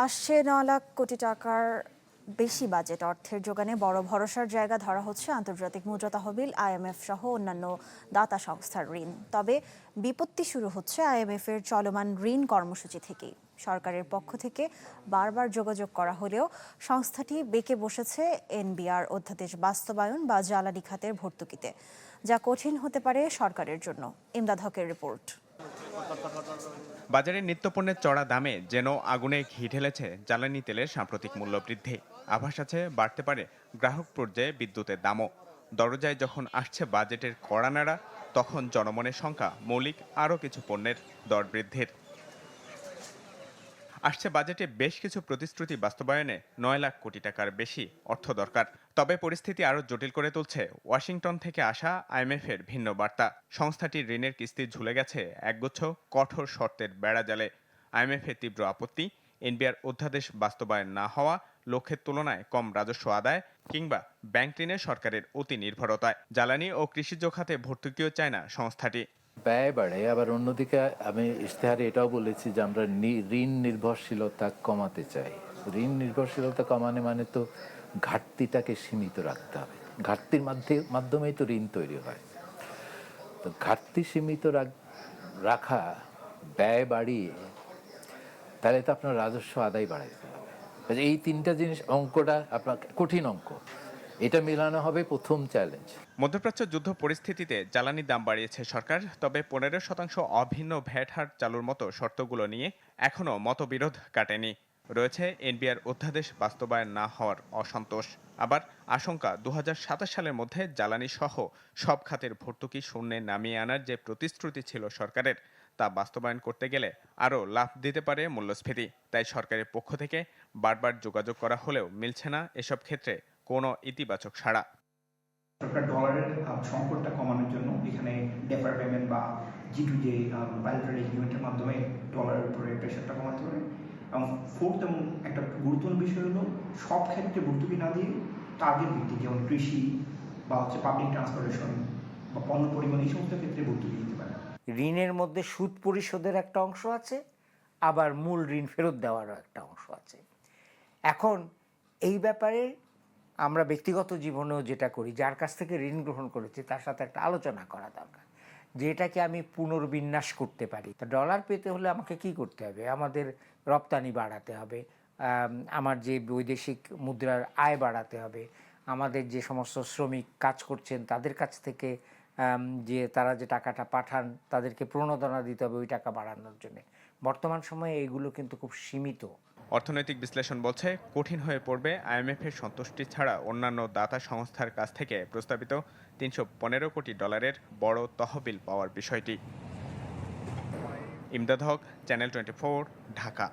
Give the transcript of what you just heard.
আসছে ৯ লাখ কোটি টাকার বেশি বাজেট অর্থের যোগানে বড় ভরসার জায়গা ধরা হচ্ছে আন্তর্জাতিক মুদ্রা তহবিল আইএমএফ সহ অন্যান্য দাতা সংস্থার ঋণ। তবে বিপত্তি শুরু হচ্ছে আইএমএফ এর চলমান ঋণ কর্মসূচি থেকেই। সরকারের পক্ষ থেকে বারবার যোগাযোগ করা হলেও সংস্থাটি বেঁকে বসেছে এনবিআর অধ্যাদেশ বাস্তবায়ন বা জ্বালানি খাতের ভর্তুকিতে, যা কঠিন হতে পারে সরকারের জন্য। ইমদাদ হকের রিপোর্ট। বাজারে নিত্যপণ্যের চড়া দামে যেন আগুনে ঘি ঢেলেছে জ্বালানি তেলের সাম্প্রতিক মূল্য বৃদ্ধি। আভাস আছে বাড়তে পারে গ্রাহক পর্যায়ে বিদ্যুতের দামও। দরজায় যখন আসছে বাজেটের কড়া নাড়া, তখন জনমনের শঙ্কা মৌলিক আরও কিছু পণ্যের দর বৃদ্ধির। আসছে বাজেটে বেশ কিছু প্রতিশ্রুতি বাস্তবায়নে ৯ লাখ কোটি টাকার বেশি অর্থ দরকার। তবে পরিস্থিতি আরও জটিল করে তুলছে ওয়াশিংটন থেকে আসা আইএমএফের ভিন্ন বার্তা। সংস্থাটির ঋণের কিস্তি ঝুলে গেছে একগুচ্ছ কঠোর শর্তের বেড়াজালে। আইএমএফের তীব্র আপত্তি, এনবিআর অধ্যাদেশ বাস্তবায়ন না হওয়া, লক্ষ্যের তুলনায় কম রাজস্ব আদায় কিংবা ব্যাংক ঋণে সরকারের অতি নির্ভরতায়। জ্বালানি ও কৃষিজ খাতে ভর্তুকিও চায় না সংস্থাটি। ব্যয় বাড়ে, আবার অন্যদিকে আমি ইশতেহারে এটাও বলেছি যে আমরা ঋণ নির্ভরশীলতা কমাতে চাই। ঋণ নির্ভরশীলতা কমানো মানে তো ঘাটতিটাকে সীমিত রাখতে হবে। ঘাটতির মাধ্যমেই তো ঋণ তৈরি হয়। তো ঘাটতি সীমিত রাখা, ব্যয় বাড়িয়ে, তাহলে তো আপনার রাজস্ব আদায় বাড়াইতে হবে। এই তিনটা জিনিস, অঙ্কটা আপনার কঠিন অঙ্ক, এটা মেলানো হবে প্রথম চ্যালেঞ্জ। মধ্যপ্রাচ্য যুদ্ধ পরিস্থিতিতে জ্বালানির দাম বাড়িয়েছে সরকার। তবে ১৫% অভিন্ন ভ্যাট হার চালুর মতো শর্তগুলো নিয়ে এখনও মতবিরোধ কাটেনি। রয়েছে এনবিআর অধ্যাদেশ বাস্তবায়ন না হওয়ার অসন্তোষ। আবার আশঙ্কা ২০২৭ সালের মধ্যে জ্বালানি সহ সব খাতের ভর্তুকি শূন্যে নামিয়ে আনার যে প্রতিশ্রুতি ছিল সরকারের, তা বাস্তবায়ন করতে গেলে আরও লাফ দিতে পারে মূল্যস্ফীতি। তাই সরকারের পক্ষ থেকে বারবার যোগাযোগ করা হলেও মিলছে না এসব ক্ষেত্রে কোনো ইতিবাচক সাড়া। সরকার ডলারের সংকটটা কমানোর জন্য এখানে ডেফার পেমেন্ট বা G2 যে বাইলেটারাল এগ্রিমেন্টের মাধ্যমে ডলারের উপরে প্রেশারটা কমাতে পারে। এবং ফোর্থ এবং একটা গুরুত্বপূর্ণ বিষয় হলো সব ক্ষেত্রে ভর্তুকি না দিয়ে টার্গেট ভিত্তিক, যেমন কৃষি বা পাবলিক ট্রান্সপোর্টেশন বা পণ্য পরিবহন, এই সমস্ত ক্ষেত্রে ভর্তুকি দিতে পারে। ঋণের মধ্যে সুদ পরিশোধের একটা অংশ আছে, আবার মূল ঋণ ফেরত দেওয়ারও একটা অংশ আছে। এখন এই ব্যাপারে আমরা ব্যক্তিগত জীবনেও যেটা করি, যার কাছ থেকে ঋণ গ্রহণ করেছি তার সাথে একটা আলোচনা করা দরকার যে এটাকে আমি পুনর্বিন্যাস করতে পারি। তো ডলার পেতে হলে আমাকে কি করতে হবে? আমাদের রপ্তানি বাড়াতে হবে, আমার যে বৈদেশিক মুদ্রার আয় বাড়াতে হবে, আমাদের যে সমস্ত শ্রমিক কাজ করছেন তাদের কাছ থেকে যে তারা যে টাকাটা পাঠান তাদেরকে প্রণোদনা দিতে হবে ওই টাকা বাড়ানোর জন্য। বর্তমান সময়ে এইগুলো কিন্তু খুব সীমিত। অর্থনৈতিক বিশ্লেষণ বলছে কঠিন হয়ে পড়বে আইএমএফের সন্তুষ্টি ছাড়া অন্যান্য দাতা সংস্থার কাছ থেকে প্রস্তাবিত ৩১৫ কোটি ডলারের বড় তহবিল পাওয়ার বিষয়টি। ইমদাদ হক, চ্যানেল 24, ঢাকা।